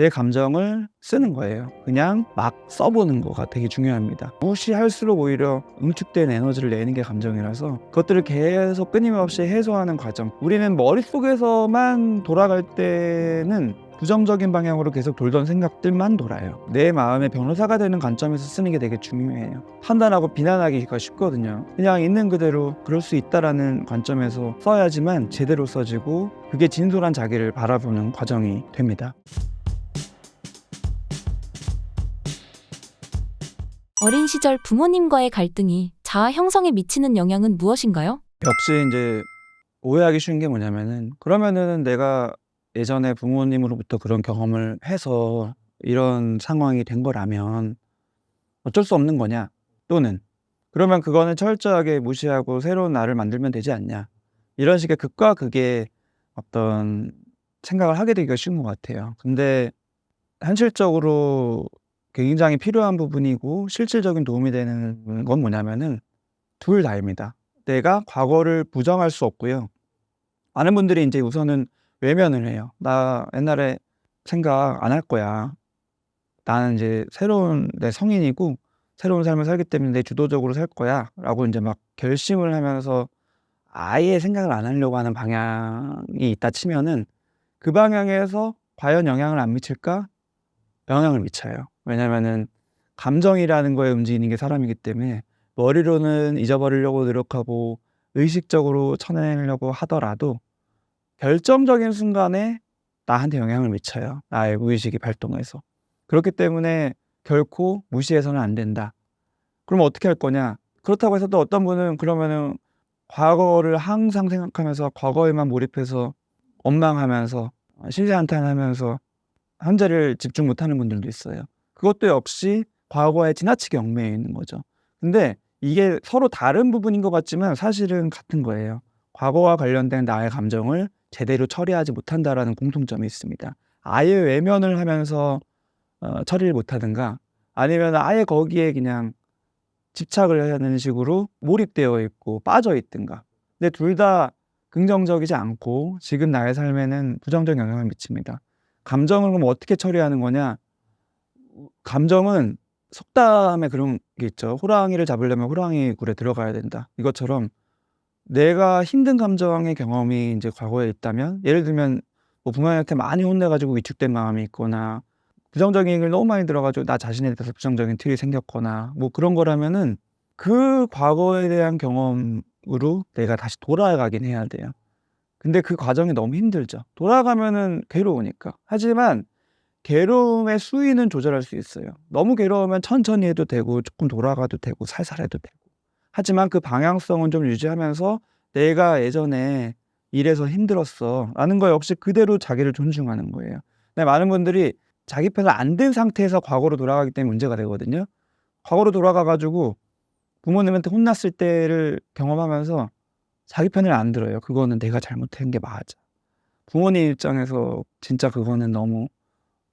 내 감정을 쓰는 거예요. 그냥 막 써보는 거가 되게 중요합니다. 무시할수록 오히려 응축된 에너지를 내는 게 감정이라서 그것들을 계속 끊임없이 해소하는 과정. 우리는 머릿속에서만 돌아갈 때는 부정적인 방향으로 계속 돌던 생각들만 돌아요. 내 마음의 변호사가 되는 관점에서 쓰는 게 되게 중요해요. 판단하고 비난하기가 쉽거든요. 그냥 있는 그대로 그럴 수 있다라는 관점에서 써야지만 제대로 써지고 그게 진솔한 자기를 바라보는 과정이 됩니다. 어린 시절 부모님과의 갈등이 자아 형성에 미치는 영향은 무엇인가요? 역시 이제 오해하기 쉬운 게 뭐냐면은 그러면은 내가 예전에 부모님으로부터 그런 경험을 해서 이런 상황이 된 거라면 어쩔 수 없는 거냐? 또는 그러면 그거는 철저하게 무시하고 새로운 나를 만들면 되지 않냐? 이런 식의 극과 극의 어떤 생각을 하게 되기가 쉬운 것 같아요. 근데 현실적으로 굉장히 필요한 부분이고 실질적인 도움이 되는 건 뭐냐면은 둘 다입니다. 내가 과거를 부정할 수 없고요. 많은 분들이 인제 우선은 외면을 해요. "나 옛날에 생각 안 할 거야. 나는 인제 새로운 내 성인이고 새로운 삶을 살기 때문에 내 주도적으로 살 거야."라고 인제 막 결심을 하면서 아예 생각을 안 하려고 하는 방향이 있다 치면은 그 방향에서 과연 영향을 안 미칠까? 영향을 미쳐요. 왜냐면은 감정이라는 거에 움직이는 게 사람이기 때문에 머리로는 잊어버리려고 노력하고 의식적으로 쳐내려고 하더라도 결정적인 순간에 나한테 영향을 미쳐요, 나의 무의식이 발동해서. 그렇기 때문에 결코 무시해서는 안 된다. 그럼 어떻게 할 거냐? 그렇다고 해서 또 어떤 분은 그러면은 과거를 항상 생각하면서 과거에만 몰입해서 원망하면서 신세한탄하면서 현재를 집중 못하는 분들도 있어요. 그것도 역시 과거에 지나치게 얽매여 있는 거죠. 근데 이게 서로 다른 부분인 것 같지만 사실은 같은 거예요. 과거와 관련된 나의 감정을 제대로 처리하지 못한다라는 공통점이 있습니다. 아예 외면을 하면서 처리를 못하든가 아니면 아예 거기에 그냥 집착을 하는 식으로 몰입되어 있고 빠져 있든가. 근데 둘 다 긍정적이지 않고 지금 나의 삶에는 부정적 영향을 미칩니다. 감정을 그럼 어떻게 처리하는 거냐? 감정은 속담에 그런 게 있죠. "호랑이를 잡으려면 호랑이 굴에 들어가야 된다." 이것처럼 내가 힘든 감정의 경험이 인제 과거에 있다면 예를 들면 뭐 부모님한테 많이 혼내 가지고 위축된 마음이 있거나 부정적인 얘기를 너무 많이 들어 가지고 나 자신에 대해서 부정적인 틀이 생겼거나 뭐 그런 거라면은 그 과거에 대한 경험으로 내가 다시 돌아가긴 해야 돼요. 근데 그 과정이 너무 힘들죠. 돌아가면은 괴로우니까. 하지만 괴로움의 수위는 조절할 수 있어요. 너무 괴로우면 천천히 해도 되고 쪼끔 돌아가도 되고 살살 해도 되고. 하지만 그 방향성은 좀 유지하면서 '내가 예전에 이래서 힘들었어.'라는 거 역시 그대로 자기를 존중하는 거예요. 근데 많은 분들이 자기 편을 안 든 상태에서 과거로 돌아가기 때문에 문제가 되거든요. 과거로 돌아가 가지고 부모님한테 혼났을 때를 경험하면서 자기 편을 안 들어요. 그거는 내가 잘못한 게 맞아. 부모님 입장에서 진짜 그거는 너무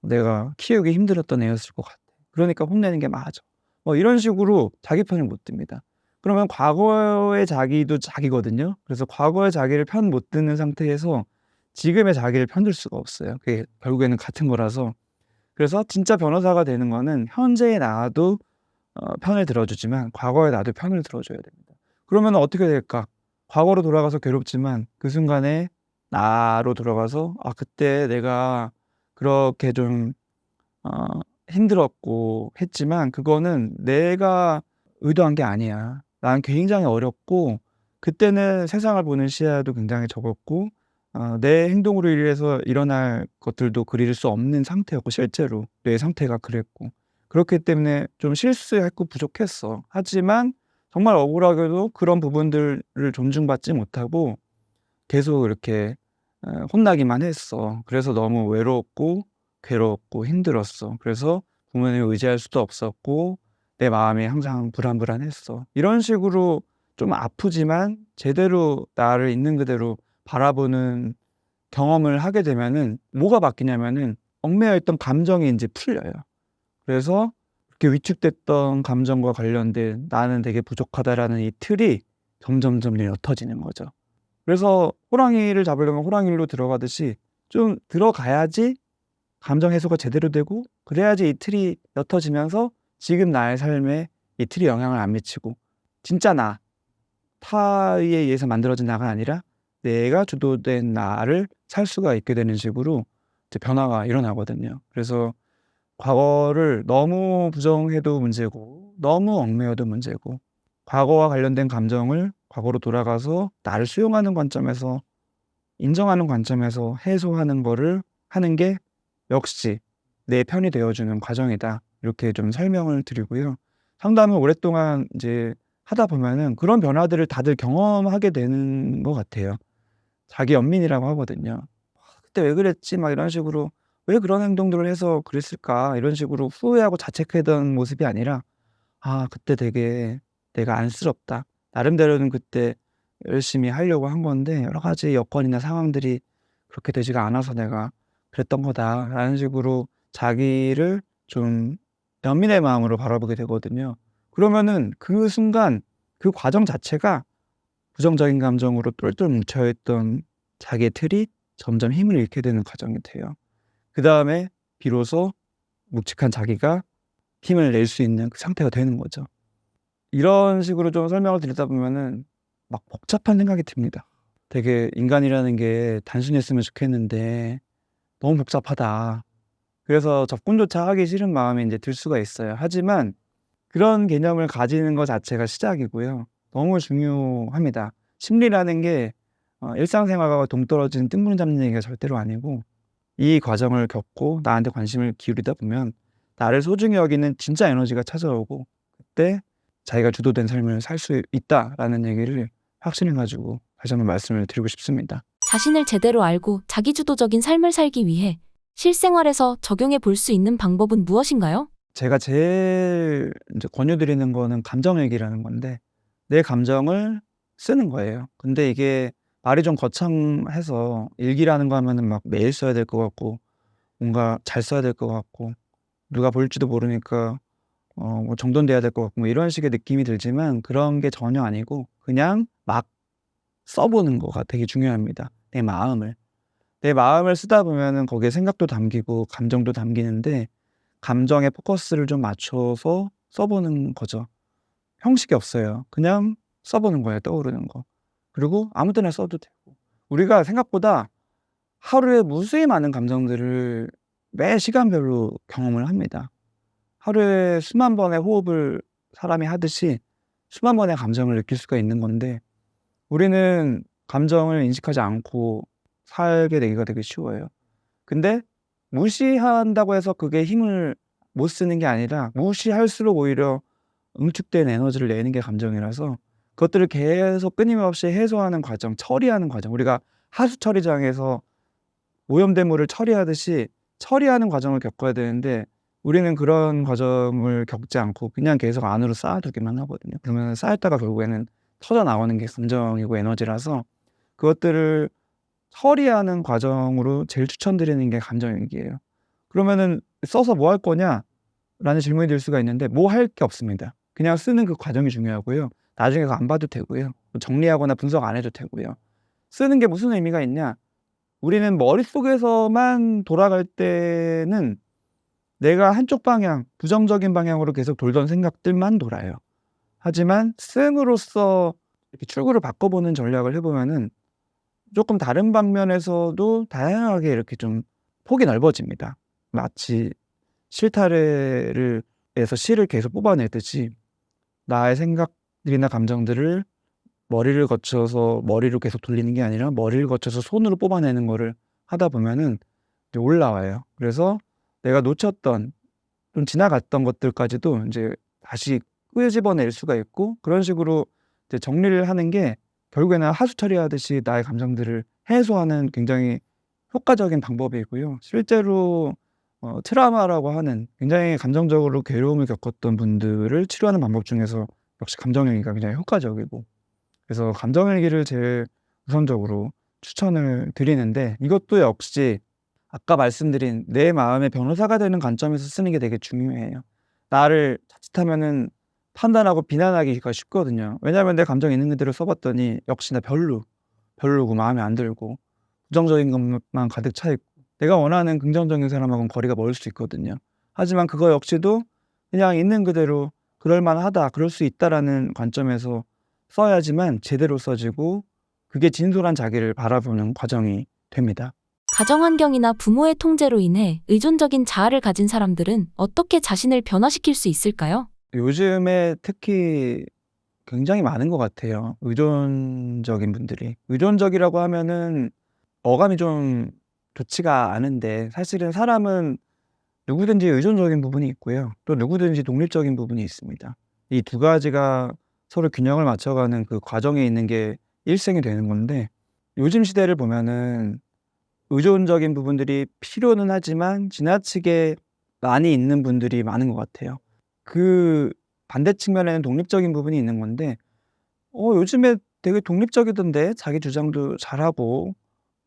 내가 키우기 힘들었던 애였을 것 같아. 그러니까 혼내는 게 맞아. 뭐 이런 식으로 자기 편을 못 듭니다. 그러면 과거의 자기도 자기거든요. 그래서 과거의 자기를 편 못 드는 상태에서 지금의 자기를 편들 수가 없어요. 그게 결국에는 같은 거라서. 그래서 진짜 변호사가 되는 거는 현재의 나도 편을 들어주지만 과거의 나도 편을 들어줘야 됩니다. 그러면은 어떻게 될까? 과거로 돌아가서 괴롭지만 그 순간에 나로 돌아가서 '아 그때 내가 그렇게 좀 어 힘들었고 했지만 그거는 내가 의도한 게 아니야. 난 굉장히 어렸고 그때는 세상을 보는 시야도 굉장히 적었고 내 행동으로 인해서 일어날 것들도 그릴 수 없는 상태였고 실제로 내 상태가 그랬고 그렇기 때문에 좀 실수했고 부족했어. 하지만 정말 억울하게도 그런 부분들을 존중받지 못하고 계속 이렇게 혼나기만 했어. 그래서 너무 외로웠고 괴로웠고 힘들었어. 그래서 부모님을 의지할 수도 없었고 내 마음이 항상 불안불안했어. 이런 식으로 좀 아프지만 제대로 나를 있는 그대로 바라보는 경험을 하게 되면은 뭐가 바뀌냐면은 얽매여 있던 감정이 인제 풀려요. 그래서 이렇게 위축됐던 감정과 관련된 '나는 되게 부족하다.'라는 이 틀이 점점점 옅어지는 거죠. 그래서 호랑이를 잡으려면 호랑이로 들어가듯이 좀 들어가야지 감정 해소가 제대로 되고 그래야지 이 틀이 옅어지면서 지금 나의 삶에 이 틀이 영향을 안 미치고 진짜 나, 타에 의해서 만들어진 나가 아니라 내가 주도된 나를 살 수가 있게 되는 식으로 이제 변화가 일어나거든요. 그래서 과거를 너무 부정해도 문제고 너무 얽매여도 문제고 과거와 관련된 감정을 과거로 돌아가서 나를 수용하는 관점에서 인정하는 관점에서 해소하는 거를 하는 게 역시 내 편이 되어주는 과정이다. 이렇게 좀 설명을 드리고요. 상담을 오랫동안 이제 하다 보면은 그런 변화들을 다들 경험하게 되는 것 같아요. 자기 연민이라고 하거든요. '그때 왜 그랬지?' 막 이런 식으로 '왜 그런 행동들을 해서 그랬을까?' 이런 식으로 후회하고 자책하던 모습이 아니라 '아 그때 되게 내가 안쓰럽다. 나름대로는 그때 열심히 하려고 한 건데 여러 가지 여건이나 상황들이 그렇게 되지가 않아서 내가 그랬던 거다.'라는 식으로 자기를 좀 연민의 마음으로 바라보게 되거든요. 그러면은 그 순간 그 과정 자체가 부정적인 감정으로 똘똘 뭉쳐 있던 자기의 틀이 점점 힘을 잃게 되는 과정이 돼요. 그다음에 비로소 묵직한 자기가 힘을 낼 수 있는 그 상태가 되는 거죠. 이런 식으로 좀 설명을 드리다 보면은 막 복잡한 생각이 듭니다. 되게 '인간이라는 게 단순했으면 좋겠는데 너무 복잡하다.' 그래서 접근조차 하기 싫은 마음이 인제 들 수가 있어요. 하지만 그런 개념을 가지는 거 자체가 시작이고요. 너무 중요합니다. 심리라는 게 일상생활과 동떨어진 뜬구름 잡는 얘기가 절대로 아니고 이 과정을 겪고 나한테 관심을 기울이다 보면 나를 소중히 여기는 진짜 에너지가 찾아오고 그때 자기가 주도된 삶을 살 수 있다라는 얘기를 확신해 가지고 다시 한번 말씀을 드리고 싶습니다. 자신을 제대로 알고 자기주도적인 삶을 살기 위해 실생활에서 적용해 볼 수 있는 방법은 무엇인가요? 제가 제일 인제 권유드리는 거는 감정일기라는 건데 내 감정을 쓰는 거예요. 근데 이게 말이 좀 거창해서 일기라는 거 하면은 막 매일 써야 될 것 같고 뭔가 잘 써야 될 것 같고 누가 볼지도 모르니까 뭐 정돈돼야 될 것 같고 뭐 이런 식의 느낌이 들지만 그런 게 전혀 아니고 그냥 막 써 보는 거가 되게 중요합니다. 내 마음을. 내 마음을 쓰다 보면은 거기에 생각도 담기고 감정도 담기는데 감정에 포커스를 좀 맞춰서 써 보는 거죠. 형식이 없어요. 그냥 써 보는 거예요, 떠오르는 거. 그리고 아무 때나 써도 되고. 우리가 생각보다 하루에 무수히 많은 감정들을 매 시간별로 경험을 합니다. 하루에 수만 번의 호흡을 사람이 하듯이 수만 번의 감정을 느낄 수가 있는 건데 우리는 감정을 인식하지 않고 살게 되기가 되게 쉬워요. 근데 무시한다고 해서 그게 힘을 못 쓰는 게 아니라 무시할수록 오히려 응축된 에너지를 내는 게 감정이라서 그것들을 계속 끊임없이 해소하는 과정, 처리하는 과정, 우리가 하수 처리장에서 오염된 물을 처리하듯이 처리하는 과정을 겪어야 되는데 우리는 그런 과정을 겪지 않고 그냥 계속 안으로 쌓아두기만 하거든요. 그러면 쌓였다가 결국에는 터져 나오는 게 감정이고 에너지라서 그것들을 처리하는 과정으로 제일 추천드리는 게 감정일기예요. 그러면은 "써서 뭐 할 거냐?"라는 질문이 들 수가 있는데 뭐 할 게 없습니다. 그냥 쓰는 그 과정이 중요하고요. 나중에 그거 안 봐도 되고요. 정리하거나 분석 안 해도 되고요. 쓰는 게 무슨 의미가 있냐? 우리는 머릿속에서만 돌아갈 때는 내가 한쪽 방향, 부정적인 방향으로 계속 돌던 생각들만 돌아요. 하지만 씀으로써 이렇게 출구를 바꿔보는 전략을 해 보면은 쪼끔 다른 방면에서도 다양하게 이렇게 좀 폭이 넓어집니다. 마치 실타래를 에서 실을 계속 뽑아내듯이 나의 생각들이나 감정들을 머리를 거쳐서 머리로 계속 돌리는 게 아니라 머리를 거쳐서 손으로 뽑아내는 거를 하다 보면은 이제 올라와요. 그래서 내가 놓쳤던 좀 지나갔던 것들까지도 인제 다시 끄집어낼 수가 있고 그런 식으로 이제 정리를 하는 게 결국에는 하수 처리하듯이 나의 감정들을 해소하는 굉장히 효과적인 방법이고요. 실제로 트라우마라고 하는 굉장히 감정적으로 괴로움을 겪었던 분들을 치료하는 방법 중에서 역시 감정일기가 굉장히 효과적이고 그래서 감정일기를 제일 우선적으로 추천을 드리는데 이것도 역시 아까 말씀드린 내 마음의 변호사가 되는 관점에서 쓰는 게 되게 중요해요. 나를 자칫하면은 판단하고 비난하기가 쉽거든요. 왜냐하면 내 감정이 있는 그대로 써 봤더니 역시나 별로고 마음에 안 들고 부정적인 것만 가득 차 있고 내가 원하는 긍정적인 사람하고는 거리가 멀 수 있거든요. 하지만 그거 역시도 그냥 있는 그대로 '그럴 만하다. 그럴 수 있다.'라는 관점에서 써야지만 제대로 써지고 그게 진솔한 자기를 바라보는 과정이 됩니다. 가정 환경이나 부모의 통제로 인해 의존적인 자아를 가진 사람들은 어떻게 자신을 변화시킬 수 있을까요? 요즘에 특히 굉장히 많은 것 같아요, 의존적인 분들이. 의존적이라고 하면은 어감이 좀 좋지가 않은데 사실은 사람은 누구든지 의존적인 부분이 있고요. 또 누구든지 독립적인 부분이 있습니다. 이 두 가지가 서로 균형을 맞춰가는 그 과정에 있는 게 일생이 되는 건데 요즘 시대를 보면은 의존적인 부분들이 필요는 하지만 지나치게 많이 있는 분들이 많은 것 같아요. 그 반대 측면에는 독립적인 부분이 있는 건데 요즘에 되게 독립적이던데 자기 주장도 잘하고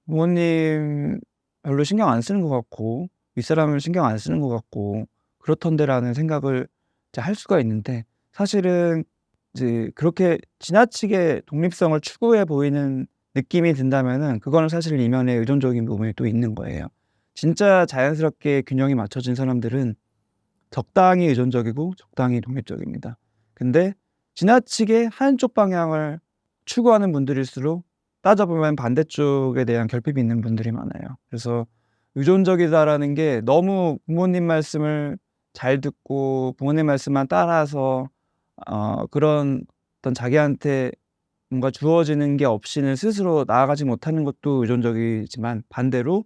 부모님 별로 신경 안 쓰는 것 같고 윗사람을 신경 안 쓰는 것 같고 그렇던데라는 생각을 이제 할 수가 있는데 사실은 이제 그렇게 지나치게 독립성을 추구해 보이는 느낌이 든다면은 그거는 사실 이면에 의존적인 부분이 또 있는 거예요. 진짜 자연스럽게 균형이 맞춰진 사람들은 적당히 의존적이고 적당히 독립적입니다. 근데 지나치게 한쪽 방향을 추구하는 분들일수록 따져보면 반대쪽에 대한 결핍이 있는 분들이 많아요. 그래서 의존적이다라는 게 너무 부모님 말씀을 잘 듣고 부모님 말씀만 따라서 그런 어떤 자기한테 뭔가 주어지는 게 없이는 스스로 나아가지 못하는 것도 의존적이지만 반대로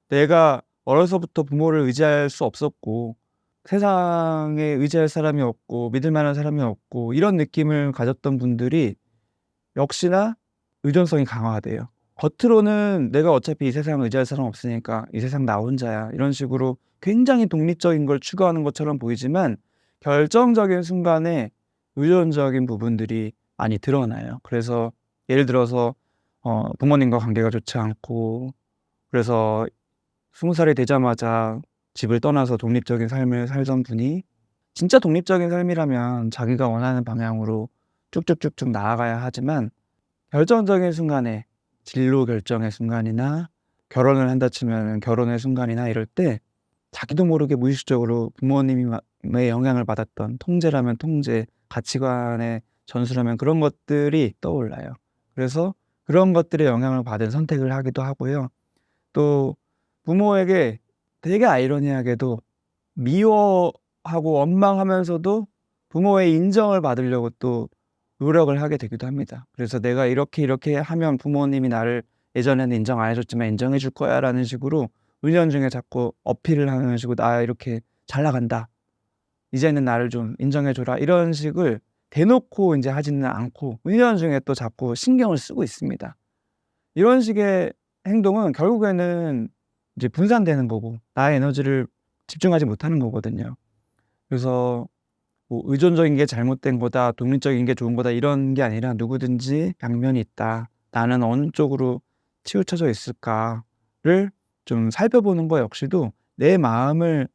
내가 어려서부터 부모를 의지할 수 없었고 세상에 의지할 사람이 없고 믿을 만한 사람이 없고 이런 느낌을 가졌던 분들이 역시나 의존성이 강화돼요. 겉으로는 '내가 어차피 이 세상에 의지할 사람 없으니까 이 세상 나 혼자야.' 이런 식으로 굉장히 독립적인 걸 추구하는 것처럼 보이지만 결정적인 순간에 의존적인 부분들이 많이 드러나요. 그래서 예를 들어서 부모님과 관계가 좋지 않고 그래서 20 살이 되자마자 집을 떠나서 독립적인 삶을 살던 분이 진짜 독립적인 삶이라면 자기가 원하는 방향으로 쭉쭉쭉쭉 나아가야 하지만 결정적인 순간에 진로 결정의 순간이나 결혼을 한다 치면은 결혼의 순간이나 이럴 때 자기도 모르게 무의식적으로 부모님이 의 영향을 받았던 통제라면 통제, 가치관의 전수라면 그런 것들이 떠올라요. 그래서 그런 것들의 영향을 받은 선택을 하기도 하고요. 또 부모에게 되게 아이러니하게도 미워하고 원망하면서도 부모의 인정을 받으려고 또 노력을 하게 되기도 합니다. 그래서 '내가 이렇게 이렇게 하면 부모님이 나를 예전에는 인정 안 해 줬지만 인정해 줄 거야.'라는 식으로 은연중에 자꾸 어필을 하는 식으로 '나 이렇게 잘 나간다. 이제는 나를 좀 인정해 줘라.' 이런 식을 대놓고 인제 하지는 않고 은연중에 또 자꾸 신경을 쓰고 있습니다. 이런 식의 행동은 결국에는 이제 분산되는 거고 나의 에너지를 집중하지 못하는 거거든요. 그래서 뭐 '의존적인 게 잘못된 거다. 독립적인 게 좋은 거다.' 이런 게 아니라 '누구든지 양면이 있다. 나는 어느 쪽으로 치우쳐져 있을까.'를 좀 살펴보는 거 역시도 내 마음을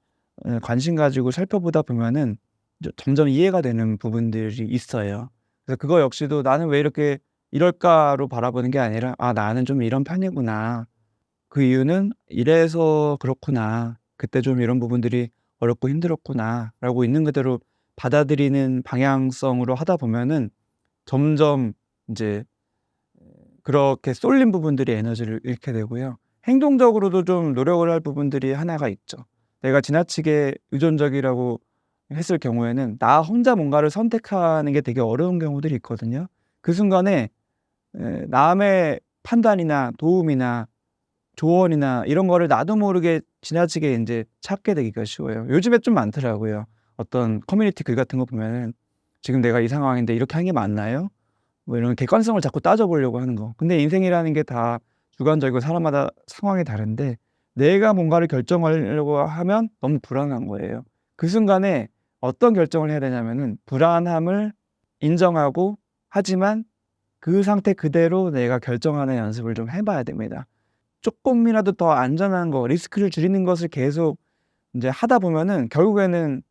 관심 가지고 살펴보다 보면은 이제 점점 이해가 되는 부분들이 있어요. 그래서 그거 역시도 '나는 왜 이렇게 이럴까.'로 바라보는 게 아니라 '아 나는 좀 이런 편이구나. 그 이유는 이래서 그렇구나. 그때 좀 이런 부분들이 어렵고 힘들었구나.'라고 있는 그대로 받아들이는 방향성으로 하다 보면은 점점 인제 그렇게 쏠린 부분들이 에너지를 잃게 되고요. 행동적으로도 좀 노력을 할 부분들이 하나가 있죠. 내가 지나치게 의존적이라고 했을 경우에는 나 혼자 뭔가를 선택하는 게 되게 어려운 경우들이 있거든요. 그 순간에 남의 판단이나 도움이나 조언이나 이런 거를 나도 모르게 지나치게 인제 찾게 되기가 쉬워요. 요즘에 좀 많더라고요. 어떤 커뮤니티 글 같은 거 보면은 "지금 내가 이 상황인데 이렇게 하는 게 맞나요?" 뭐 이런 객관성을 자꾸 따져 보려고 하는 거. 근데 인생이라는 게 다 주관적이고 사람마다 상황이 다른데 내가 뭔가를 결정하려고 하면 너무 불안한 거예요. 그 순간에 어떤 결정을 해야 되냐면은 불안함을 인정하고 하지만 그 상태 그대로 내가 결정하는 연습을 좀 해 봐야 됩니다. 쪼끔이라도 더 안전한 거 리스크를 줄이는 것을 계속 인제 하다 보면은 결국에는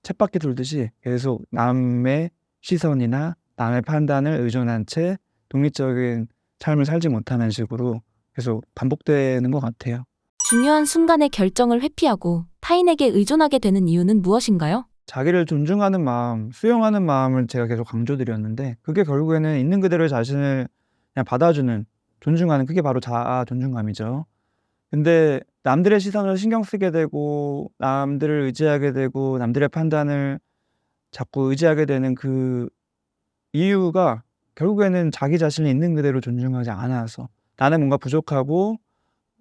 쳇바퀴 돌듯이 계속 남의 시선이나 남의 판단을 의존한 채 독립적인 삶을 살지 못하는 식으로 계속 반복되는 것 같아요. 중요한 순간에 결정을 회피하고 타인에게 의존하게 되는 이유는 무엇인가요? 자기를 존중하는 마음, 수용하는 마음을 제가 계속 강조드렸는데 그게 결국에는 있는 그대로의 자신을 그냥 받아주는, 존중하는, 그게 바로 자아 존중감이죠. 근데 남들의 시선을 신경 쓰게 되고 남들을 의지하게 되고 남들의 판단을 자꾸 의지하게 되는 그 이유가 결국에는 자기 자신을 있는 그대로 존중하지 않아서, 나는 뭔가 부족하고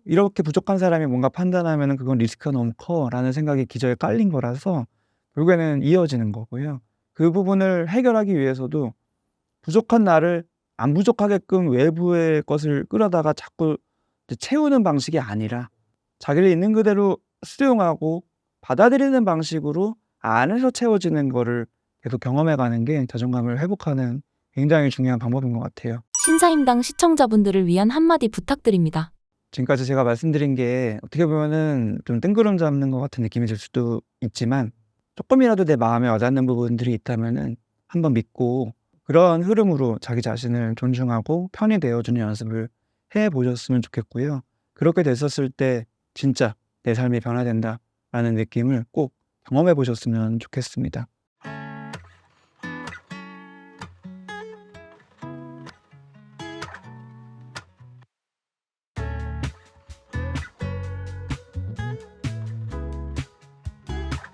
이렇게 부족한 사람이 뭔가 판단하면은 그건 리스크가 너무 커라는 생각이 기저에 깔린 거라서 결국에는 이어지는 거고요. 그 부분을 해결하기 위해서도 부족한 나를 안 부족하게끔 외부의 것을 끌어다가 자꾸 이제 채우는 방식이 아니라 자기를 있는 그대로 수용하고 받아들이는 방식으로 안에서 채워지는 거를 계속 경험해 가는 게 자존감을 회복하는 굉장히 중요한 방법인 것 같아요. 신사임당 시청자분들을 위한 한마디 부탁드립니다. 지금까지 제가 말씀드린 게 어떻게 보면은 좀 뜬구름 잡는 것 같은 느낌이 들 수도 있지만 쪼끔이라도 내 마음에 와닿는 부분들이 있다면은 한번 믿고 그런 흐름으로 자기 자신을 존중하고 편히 대해 주는 연습을 해 보셨으면 좋겠고요. 그렇게 됐었을 때 '진짜 내 삶이 변화된다.'라는 느낌을 꼭 경험해 보셨으면 좋겠습니다.